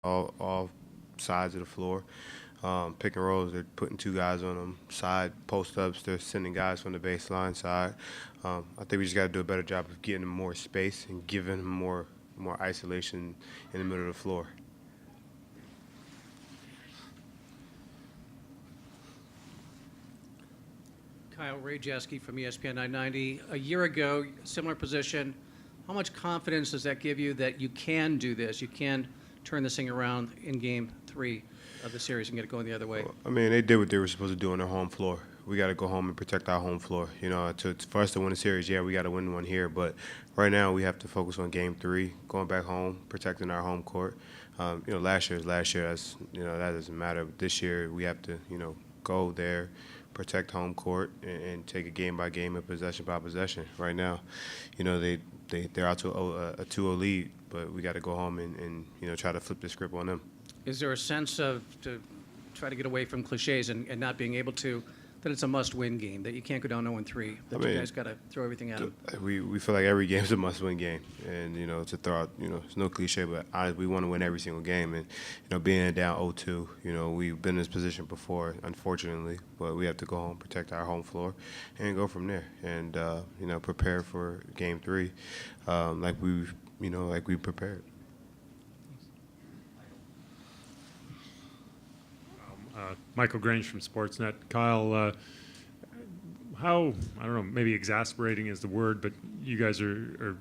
all sides of the floor. Pick and rolls, they're putting two guys on them. Side post ups, they're sending guys from the baseline side. I think we just got to do a better job of getting them more space and giving them more isolation in the middle of the floor. Kyle Rajeski from ESPN 990. A year ago, similar position. How much confidence does that give you that you can do this? You can turn this thing around in Game 3 of the series and get it going the other way? I mean, they did what they were supposed to do on their home floor. We got to go home and protect our home floor. For us to win the series, yeah, we got to win one here. But right now, we have to focus on Game 3, going back home, protecting our home court. Last year is last year. That doesn't matter. But this year, we have to, go there, protect home court, and take it game by game and possession by possession. Right now, they're out to a 2-0 lead, but we got to go home and try to flip the script on them. Is there a sense to try to get away from cliches and not being able to, that it's a must-win game, that you can't go down 0-3, that you guys got to throw everything at them? We feel like every game is a must-win game, and to throw out, it's no cliche, but we want to win every single game, and being down 0-2, we've been in this position before, unfortunately, but we have to go home, protect our home floor, and go from there, and prepare for Game 3, like we prepared. Michael Grange from Sportsnet. Kyle, how, I don't know, maybe exasperating is the word, but you guys were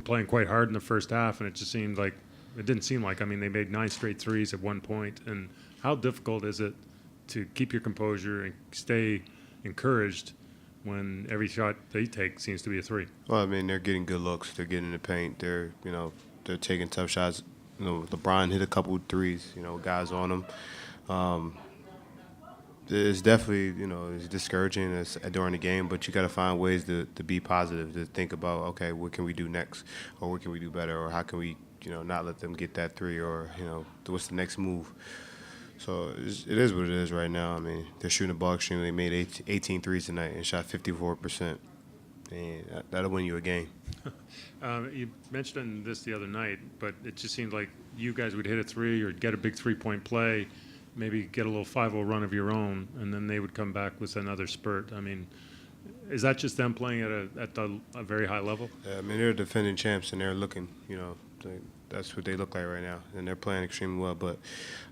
playing quite hard in the first half, and it didn't seem like, they made 9 straight threes at one point. And how difficult is it to keep your composure and stay encouraged when every shot they take seems to be a three? Well, they're getting good looks. They're getting in the paint. They're taking tough shots. LeBron hit a couple of threes, guys on them. It's definitely, it's discouraging during the game, but you got to find ways to be positive, to think about, okay, what can we do next, or what can we do better, or how can we, not let them get that three, or, what's the next move. So it is what it is right now. They're shooting the ball extremely. They made 18 threes tonight and shot 54%. And that'll win you a game. You mentioned this the other night, but it just seemed like you guys would hit a three or get a big three-point play, maybe get a little 5-0 run of your own, and then they would come back with another spurt. Is that just them playing at a very high level? Yeah, they're defending champs, and they're looking, that's what they look like right now, and they're playing extremely well. But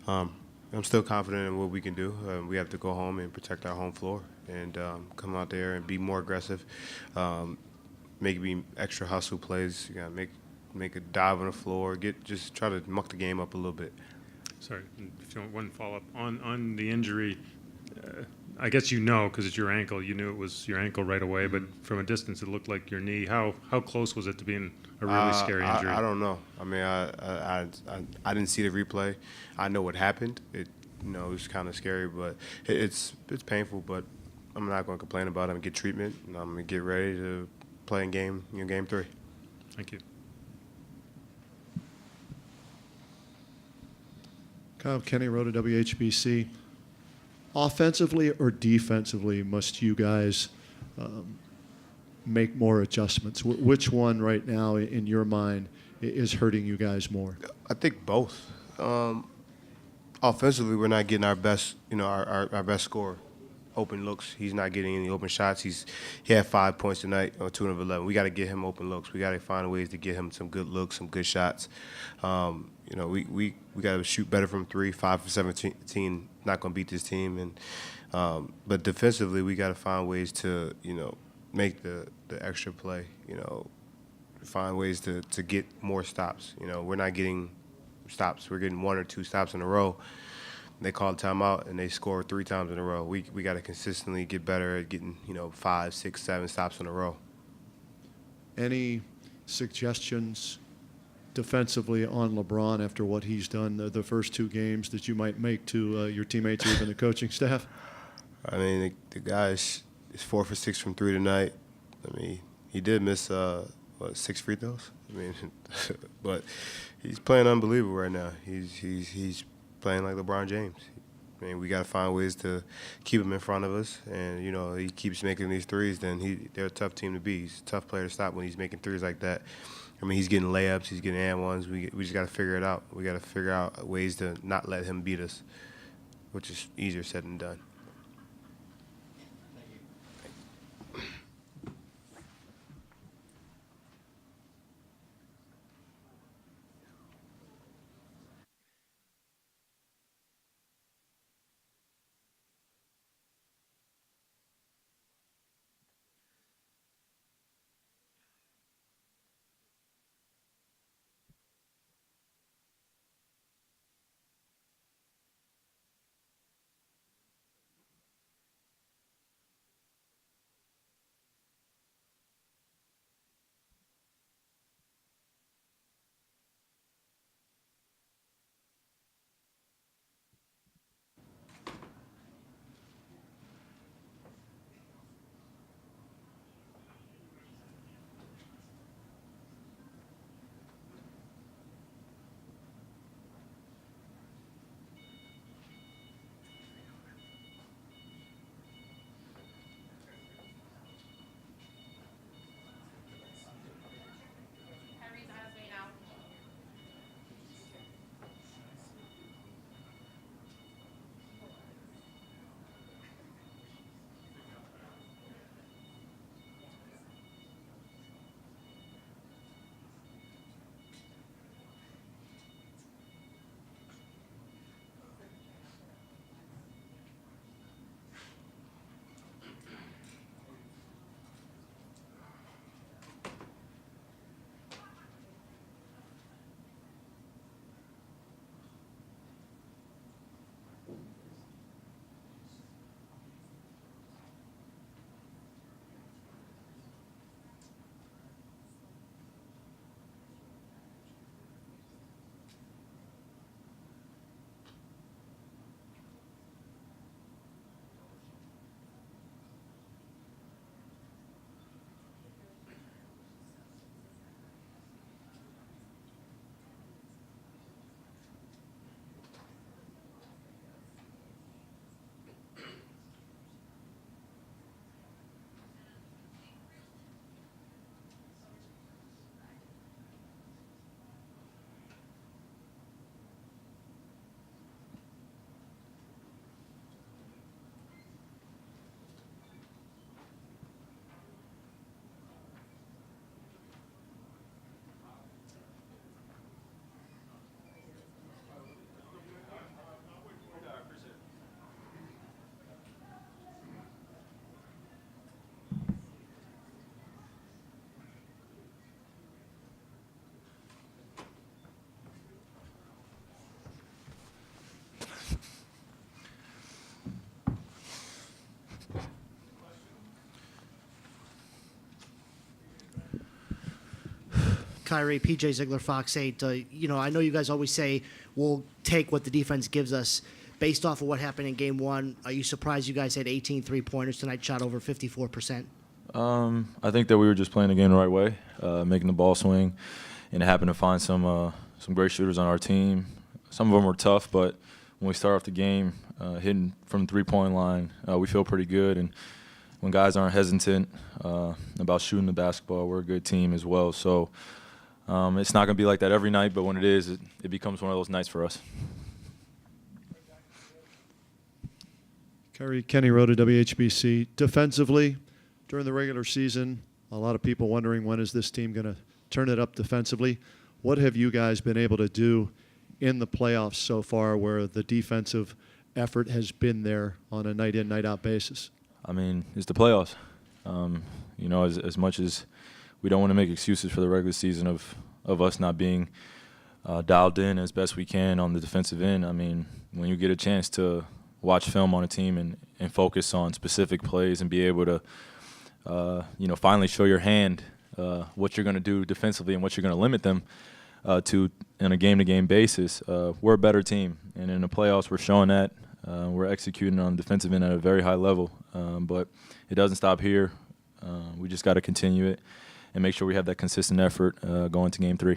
I'm still confident in what we can do. We have to go home and protect our home floor and come out there and be more aggressive, maybe extra hustle plays. You got to make a dive on the floor, just try to muck the game up a little bit. Sorry, if you want one follow-up. On the injury, I guess because it's your ankle. You knew it was your ankle right away, but from a distance it looked like your knee. How close was it to being a really scary injury? I don't know. I didn't see the replay. I know what happened. It was kind of scary, but it's painful, but I'm not going to complain about it. I'm going to get treatment, and I'm going to get ready to play in Game 3. Thank you. Kyle Kenny wrote at WHBC. Offensively or defensively, must you guys make more adjustments? Which one right now, in your mind, is hurting you guys more? I think both. Offensively, we're not getting our best, our best scorer. Open looks. He's not getting any open shots. He had 5 points tonight on 2 of 11. We got to get him open looks. We got to find ways to get him some good looks, some good shots. We got to shoot better from 3, 5 for 17. Not going to beat this team, but defensively we got to find ways to make the extra play. Find ways to get more stops. We're not getting stops. We're getting 1 or 2 stops in a row. They call a timeout and they score 3 times in a row. We got to consistently get better at getting 5, 6, 7 stops in a row. Any suggestions defensively on LeBron after what he's done the first 2 games that you might make to your teammates or even the coaching staff? The guy is 4 for 6 from 3 tonight. He did miss 6 free throws. But he's playing unbelievable right now. He's playing like LeBron James. We got to find ways to keep him in front of us. And, he keeps making these threes, then they're a tough team to beat. He's a tough player to stop when he's making threes like that. I mean, he's getting layups, he's getting and ones. We just got to figure it out. We got to figure out ways to not let him beat us, which is easier said than done. Kyrie, PJ Ziegler, Fox 8. I know you guys always say we'll take what the defense gives us. Based off of what happened in Game 1, are you surprised you guys had 18 three-pointers tonight, shot over 54%? I think that we were just playing the game the right way, making the ball swing, and happened to find some great shooters on our team. Some of them were tough, but when we start off the game hitting from the three-point line, we feel pretty good. And when guys aren't hesitant about shooting the basketball, we're a good team as well. So it's not going to be like that every night, but when it is, it becomes one of those nights for us. Kenny Rhoda, WHBC. Defensively, during the regular season, a lot of people wondering when is this team going to turn it up defensively. What have you guys been able to do in the playoffs so far where the defensive effort has been there on a night-in, night-out basis? I mean, it's the playoffs. As much as we don't want to make excuses for the regular season of us not being dialed in as best we can on the defensive end, I mean, when you get a chance to watch film on a team and focus on specific plays and be able to, finally show your hand what you're going to do defensively and what you're going to limit them to on a game-to-game basis, we're a better team. And in the playoffs, we're showing that. We're executing on the defensive end at a very high level. But it doesn't stop here. We just got to continue it and make sure we have that consistent effort going to Game 3.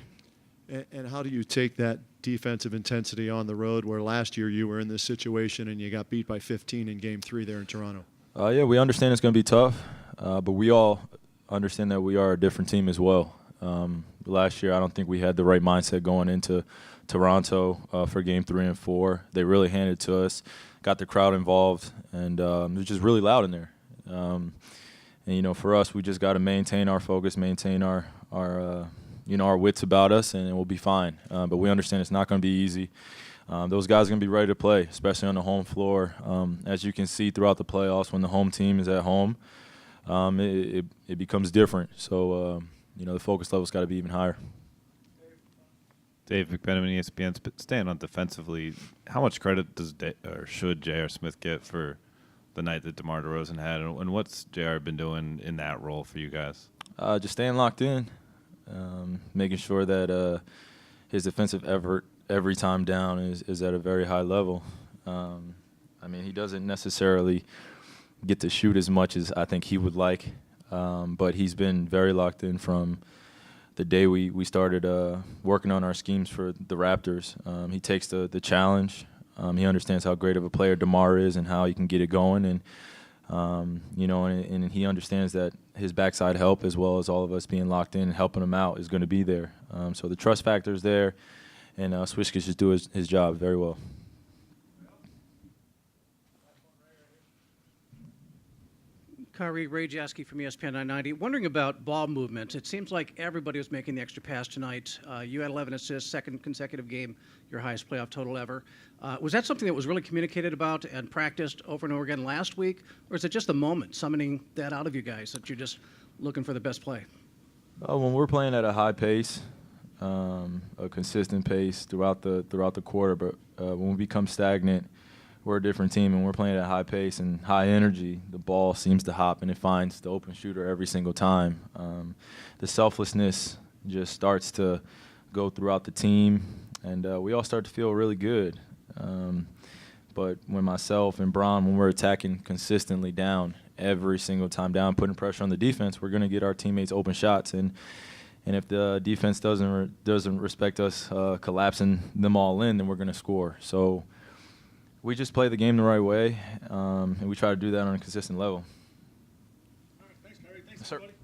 And how do you take that defensive intensity on the road where last year you were in this situation and you got beat by 15 in Game 3 there in Toronto? Yeah, we understand it's going to be tough, but we all understand that we are a different team as well. Last year, I don't think we had the right mindset going into Toronto for Game 3 and 4. They really handed it to us, got the crowd involved, and it was just really loud in there. And for us, we just got to maintain our focus, maintain our wits about us, and we'll be fine. But we understand it's not going to be easy. Those guys are going to be ready to play, especially on the home floor. As you can see throughout the playoffs, when the home team is at home, it becomes different. So, the focus level's got to be even higher. Dave McBenamin, ESPN, staying on defensively, how much credit should J.R. Smith get for the night that DeMar DeRozan had, and what's J.R. been doing in that role for you guys? Just staying locked in, making sure that his defensive effort every time down is at a very high level. He doesn't necessarily get to shoot as much as I think he would like, but he's been very locked in from the day we started working on our schemes for the Raptors. He takes the challenge. He understands how great of a player DeMar is and how he can get it going, and he understands that his backside help, as well as all of us being locked in and helping him out, is going to be there. So the trust factor is there, and Swish can just do his job very well. Kyrie, Ray Jaski from ESPN 990. Wondering about ball movement. It seems like everybody was making the extra pass tonight. You had 11 assists, second consecutive game, your highest playoff total ever. Was that something that was really communicated about and practiced over and over again last week, or is it just the moment summoning that out of you guys that you're just looking for the best play? When we're playing at a high pace, a consistent pace throughout the quarter, but when we become stagnant, we're a different team, and we're playing at a high pace and high energy. The ball seems to hop, and it finds the open shooter every single time. The selflessness just starts to go throughout the team, and we all start to feel really good. But when myself and Bron, when we're attacking consistently down every single time down, putting pressure on the defense, we're going to get our teammates open shots. And if the defense doesn't respect us collapsing them all in, then we're going to score. So we just play the game the right way, and we try to do that on a consistent level. All right, thanks, Kyrie. Thanks, Yes, sir. everybody.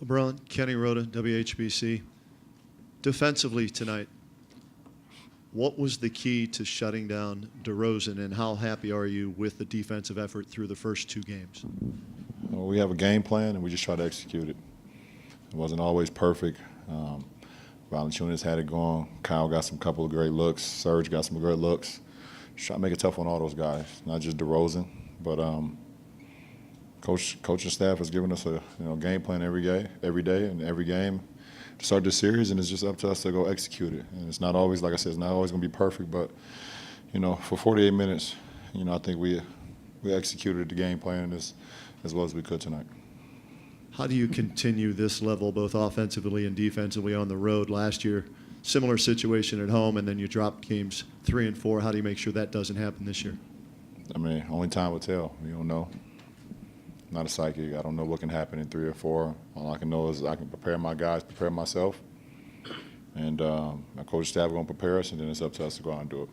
LeBron, Kenny Rhoda, WHBC. Defensively tonight, what was the key to shutting down DeRozan, and how happy are you with the defensive effort through the first 2 games? Well, we have a game plan, and we just try to execute it. It wasn't always perfect. Valanciunas had it going. Kyle got some couple of great looks. Serge got some great looks. Just try to make it tough on all those guys, not just DeRozan, but coaching staff has given us a game plan every day, and every game to start this series, and it's just up to us to go execute it. And it's not always, like I said, it's not always going to be perfect, but for 48 minutes, I think we executed the game plan as well as we could tonight. How do you continue this level, both offensively and defensively, on the road? Last year, similar situation at home, and then you dropped games 3 and 4. How do you make sure that doesn't happen this year? I mean, only time will tell. You don't know. I'm not a psychic. I don't know what can happen in 3 or 4. All I can know is I can prepare my guys, prepare myself, and my coach staff are going to prepare us, and then it's up to us to go out and do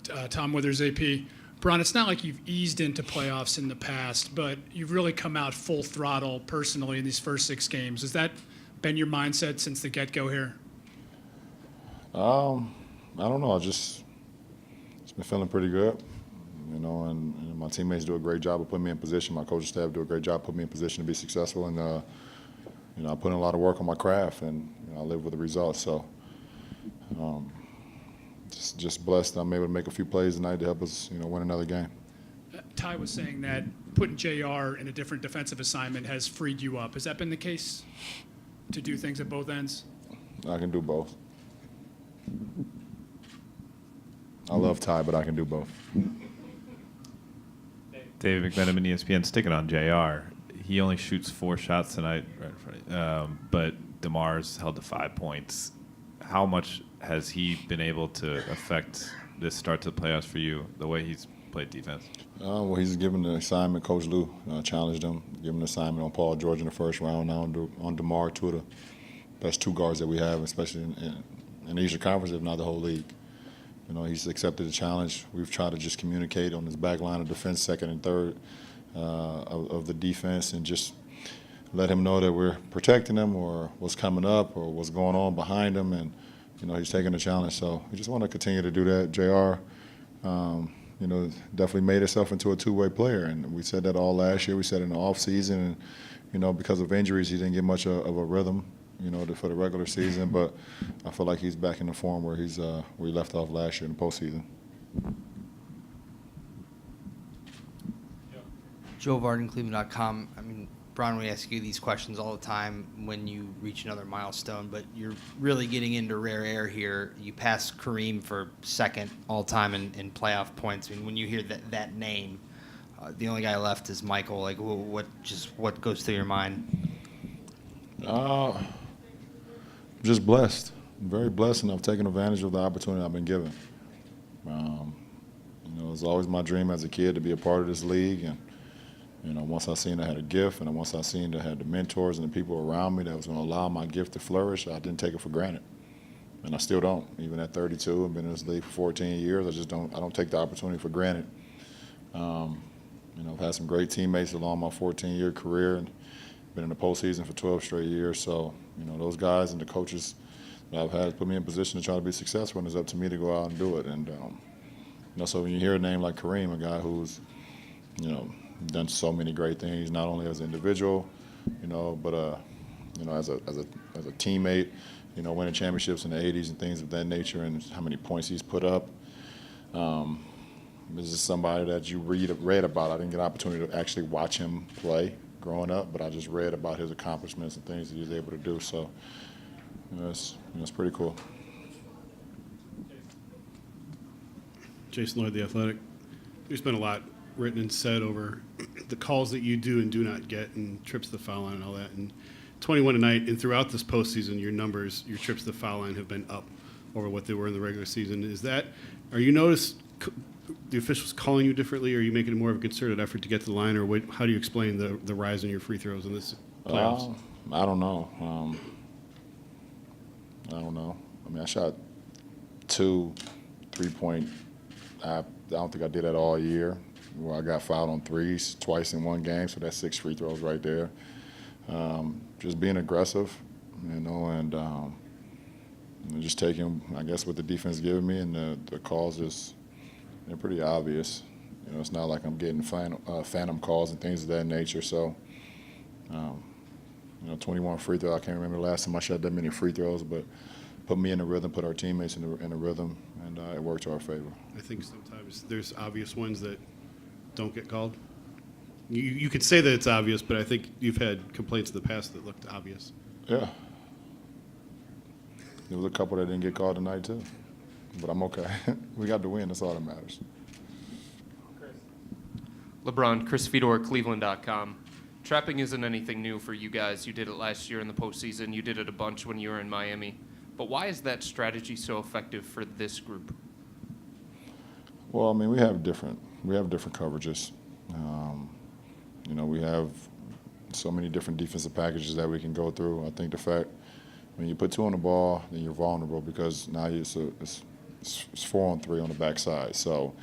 it. Tom Withers, AP. Bron, it's not like you've eased into playoffs in the past, but you've really come out full throttle personally in these first 6 games. Has that been your mindset since the get-go here? I don't know. It's been feeling pretty good, and my teammates do a great job of putting me in position. My coaching staff do a great job of putting me in position to be successful, and I put in a lot of work on my craft, and I live with the results. So. Just blessed I'm able to make a few plays tonight to help us, win another game. Ty was saying that putting JR in a different defensive assignment has freed you up. Has that been the case to do things at both ends? I can do both. I love Ty, but I can do both. David McMenamin, ESPN, sticking on JR. He only shoots 4 shots tonight, but DeMar's held to 5 points. How much has he been able to affect this start to the playoffs for you, the way he's played defense? Well, he's given the assignment. Coach Lou challenged him, given the assignment on Paul George in the first round, now on DeMar, 2 of the best 2 guards that we have, especially in the Eastern Conference, if not the whole league. He's accepted the challenge. We've tried to just communicate on his back line of defense, second and third of the defense, and just let him know that we're protecting him, or what's coming up, or what's going on behind him, and he's taking the challenge. So we just want to continue to do that. JR, definitely made himself into a 2-way player, and we said that all last year. We said in the off season, and because of injuries, he didn't get much of a rhythm, for the regular season. But I feel like he's back in the form where he left off last year in the postseason. Joe Varden, Cleveland.com. I mean, Bron, we ask you these questions all the time when you reach another milestone, but you're really getting into rare air here. You passed Kareem for second all-time in playoff points. I mean, when you hear that name, the only guy left is Michael. Like, what goes through your mind? Just blessed. I'm very blessed, and I've taken advantage of the opportunity I've been given. It was always my dream as a kid to be a part of this league, and once I seen I had a gift, and once I seen I had the mentors and the people around me that was going to allow my gift to flourish, I didn't take it for granted. And I still don't. Even at 32, I've been in this league for 14 years. I don't take the opportunity for granted. I've had some great teammates along my 14-year career, and been in the postseason for 12 straight years. So, those guys and the coaches that I've had put me in position to try to be successful, and it's up to me to go out and do it. And, so when you hear a name like Kareem, a guy who's, done so many great things, not only as an individual, but as a teammate, winning championships in the 80s and things of that nature, and how many points he's put up. This is somebody that you read about. I didn't get an opportunity to actually watch him play growing up, but I just read about his accomplishments and things that he was able to do. So, it's pretty cool. Jason Lloyd, The Athletic. There's been a lot written and said over the calls that you do and do not get, and trips to the foul line and all that. And 21 tonight, and throughout this postseason, your numbers, your trips to the foul line have been up over what they were in the regular season. Are you noticed the officials calling you differently, or are you making more of a concerted effort to get to the line, or how do you explain the rise in your free throws in this playoffs? I don't know. I don't know. I mean, I shot 2 3-point. I don't think I did that all year. where I got fouled on threes twice in one game, so that's 6 free throws right there. Just being aggressive, and just taking, I guess, what the defense giving me, and the calls they're pretty obvious. It's not like I'm getting phantom calls and things of that nature. So, 21 free throws. I can't remember the last time I shot that many free throws, but put me in the rhythm, put our teammates in the rhythm, and it worked to our favor. I think sometimes there's obvious ones that don't get called. You could say that it's obvious, but I think you've had complaints in the past that looked obvious. Yeah. There was a couple that didn't get called tonight, too. But I'm okay. We got to win. That's all that matters. LeBron, Chris Fedor, Cleveland.com. Trapping isn't anything new for you guys. You did it last year in the postseason. You did it a bunch when you were in Miami. But why is that strategy so effective for this group? Well, I mean, we have different coverages. We have so many different defensive packages that we can go through. I think the fact when you put 2 on the ball, then you're vulnerable because now it's 4-on-3 on the backside. So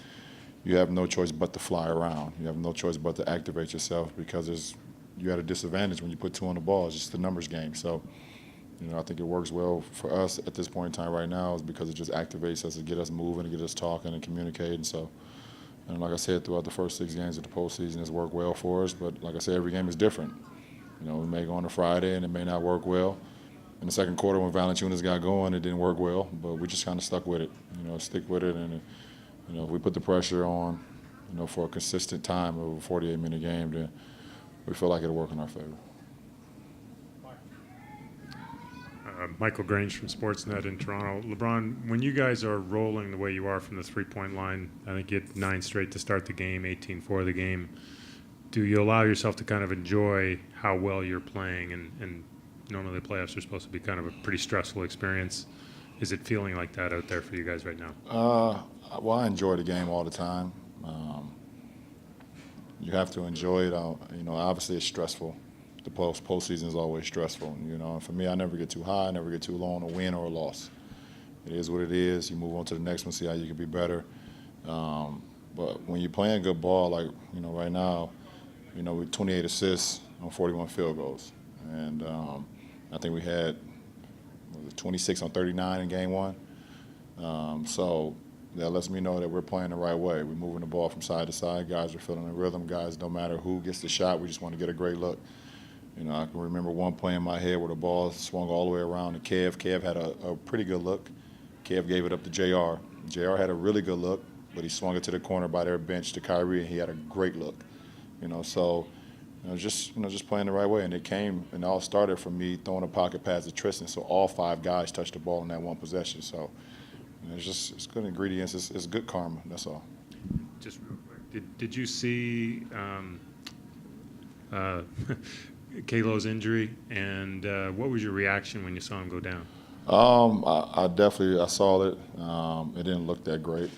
you have no choice but to fly around. You have no choice but to activate yourself because you're at a disadvantage when you put 2 on the ball. It's just a numbers game. So, I think it works well for us at this point in time right now is because it just activates us to get us moving, to get us talking and communicating. So, and like I said, throughout the first 6 games of the postseason, it's worked well for us. But like I said, every game is different. We may go on a Friday and it may not work well. In the second quarter when Valanciunas got going, it didn't work well, but we just kind of stuck with it. Stick with it, and if we put the pressure on, for a consistent time of a 48-minute game, then we feel like it'll work in our favor. Michael Grange from Sportsnet in Toronto. LeBron, when you guys are rolling the way you are from the three-point line, I think you hit 9 straight to start the game, 18 for the game. Do you allow yourself to kind of enjoy how well you're playing? And normally the playoffs are supposed to be kind of a pretty stressful experience. Is it feeling like that out there for you guys right now? Well, I enjoy the game all the time. You have to enjoy it. Obviously it's stressful. The postseason is always stressful. And for me, I never get too high, I never get too low on a win or a loss. It is what it is. You move on to the next one, see how you can be better. But when you're playing good ball, like right now, with 28 assists on 41 field goals, and I think we had 26 on 39 in game 1. So that lets me know that we're playing the right way. We're moving the ball from side to side. Guys are feeling the rhythm. Guys, no matter who gets the shot, we just want to get a great look. I can remember one play in my head where the ball swung all the way around to Kev. Kev had a pretty good look. Kev gave it up to JR. JR had a really good look, but he swung it to the corner by their bench to Kyrie, and he had a great look. So just playing the right way. And it all started from me throwing a pocket pass to Tristan. So all 5 guys touched the ball in that one possession. So it's good ingredients. It's good karma. That's all. Just real quick, did you see Kalo's injury, and what was your reaction when you saw him go down? I definitely saw it. It didn't look that great.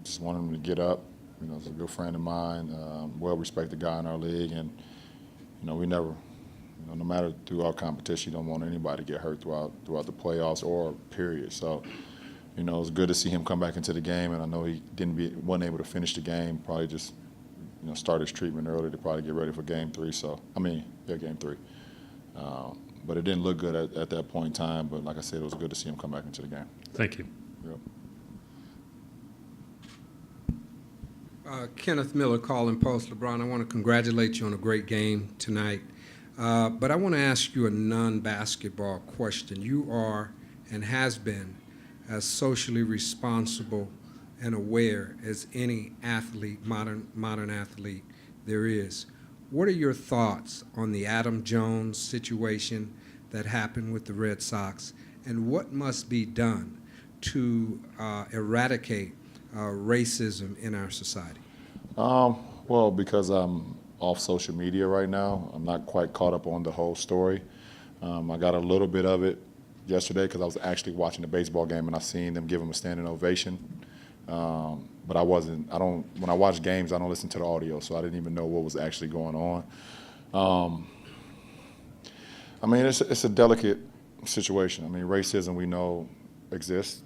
Just wanted him to get up. He's a good friend of mine, well-respected guy in our league, and we never, no matter through our competition, you don't want anybody to get hurt throughout the playoffs or period. So, it was good to see him come back into the game, and I know he wasn't able to finish the game. Probably just start his treatment early to probably get ready for game 3. So game 3. But it didn't look good at that point in time. But like I said, it was good to see him come back into the game. Thank you. Yep. Kenneth Miller, calling Post. LeBron, I want to congratulate you on a great game tonight. But I want to ask you a non-basketball question. You are and has been as socially responsible and aware as any athlete, modern athlete there is. What are your thoughts on the Adam Jones situation that happened with the Red Sox, and what must be done to eradicate racism in our society? Well, because I'm off social media right now, I'm not quite caught up on the whole story. I got a little bit of it yesterday because I was actually watching the baseball game and I seen them give him a standing ovation. But when I watch games, I don't listen to the audio, so I didn't even know what was actually going on. It's a delicate situation. Racism we know exists.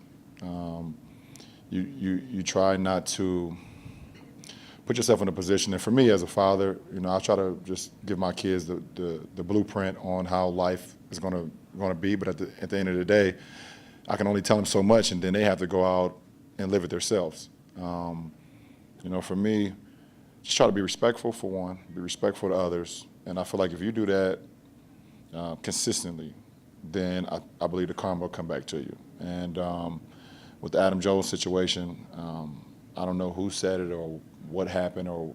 You try not to put yourself in a position. And for me as a father, I try to just give my kids the blueprint on how life is going to be. But at the end of the day, I can only tell them so much, and then they have to go out and live it themselves. For me, just try to be respectful for one, be respectful to others. And I feel like if you do that consistently, then I believe the karma will come back to you. And with the Adam Jones situation, I don't know who said it or what happened or,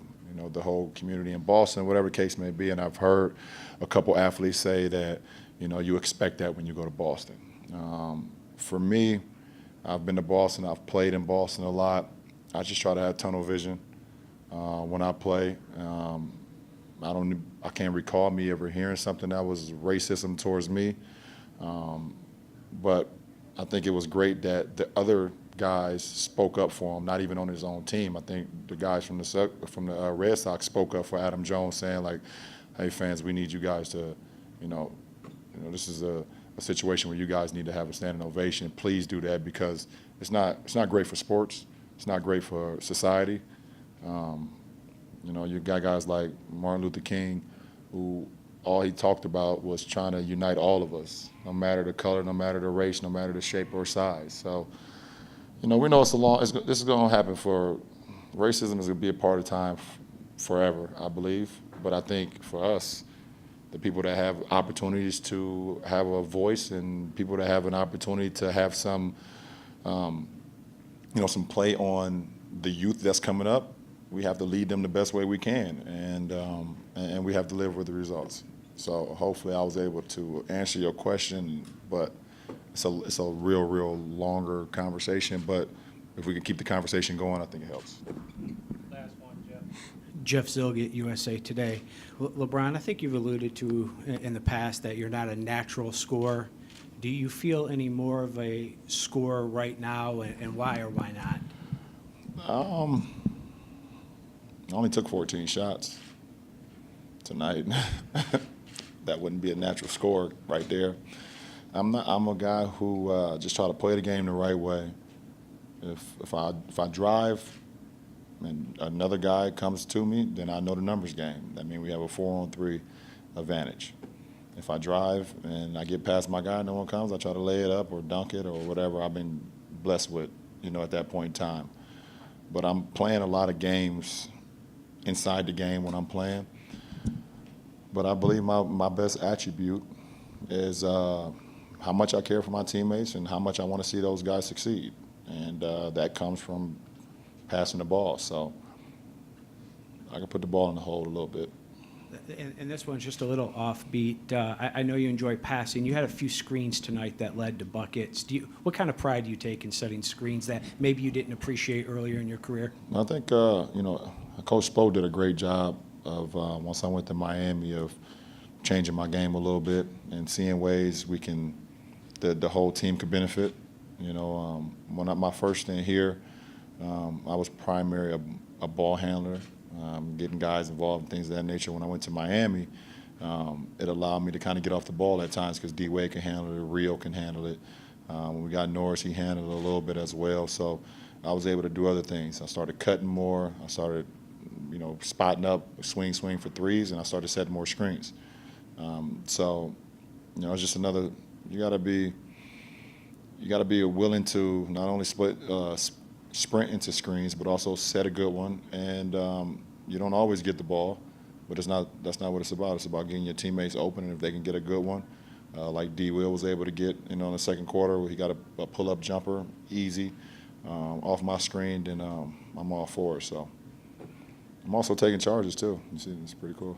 the whole community in Boston, whatever the case may be. And I've heard a couple athletes say that, you expect that when you go to Boston. For me, I've been to Boston. I've played in Boston a lot. I just try to have tunnel vision when I play. I can't recall me ever hearing something that was racism towards me. But I think it was great that the other guys spoke up for him, not even on his own team. I think the guys from the Red Sox spoke up for Adam Jones, saying like, "Hey fans, we need you guys to, this is a situation where you guys need to have a standing ovation. Please do that because it's not great for sports. It's not great for society." You got guys like Martin Luther King, who all he talked about was trying to unite all of us, no matter the color, no matter the race, no matter the shape or size. So, we know this is going to happen racism is going to be a part of time forever, I believe. But I think for us, the people that have opportunities to have a voice and people that have an opportunity to have some play on the youth that's coming up, we have to lead them the best way we can, and we have to live with the results. So hopefully I was able to answer your question, but it's a real longer conversation. But if we can keep the conversation going, I think it helps. Last one, Jeff Zilgett, USA Today. LeBron, I think you've alluded to in the past that you're not a natural scorer. Do you feel any more of a scorer right now, and why or why not? I only took 14 shots tonight. That wouldn't be a natural score right there. I'm a guy who just try to play the game the right way. If I drive and another guy comes to me, then I know the numbers game. That means we have a 4-on-3 advantage. If I drive and I get past my guy, no one comes, I try to lay it up or dunk it or whatever I've been blessed with, at that point in time. But I'm playing a lot of games inside the game when I'm playing. But I believe my best attribute is how much I care for my teammates and how much I want to see those guys succeed. And that comes from passing the ball. So I can put the ball in the hole a little bit. And this one's just a little offbeat. I know you enjoy passing. You had a few screens tonight that led to buckets. What kind of pride do you take in setting screens that maybe you didn't appreciate earlier in your career? I think, Coach Spo did a great job of, once I went to Miami, of changing my game a little bit and seeing ways the whole team could benefit. When my first stint here, I was primarily a ball handler, getting guys involved in things of that nature. When I went to Miami, it allowed me to kind of get off the ball at times because D-Wade can handle it, Rio can handle it. When we got Norris, he handled it a little bit as well. So I was able to do other things. I started cutting more. I started, spotting up, swing for threes, and I started setting more screens. It's just another. You got to be willing to not only sprint into screens, but also set a good one. And you don't always get the ball, but that's not what it's about. It's about getting your teammates open, and if they can get a good one, like D. Will was able to get, in the second quarter, where he got a pull-up jumper, easy, off my screen, then I'm all for it. So I'm also taking charges too. You see, it's pretty cool.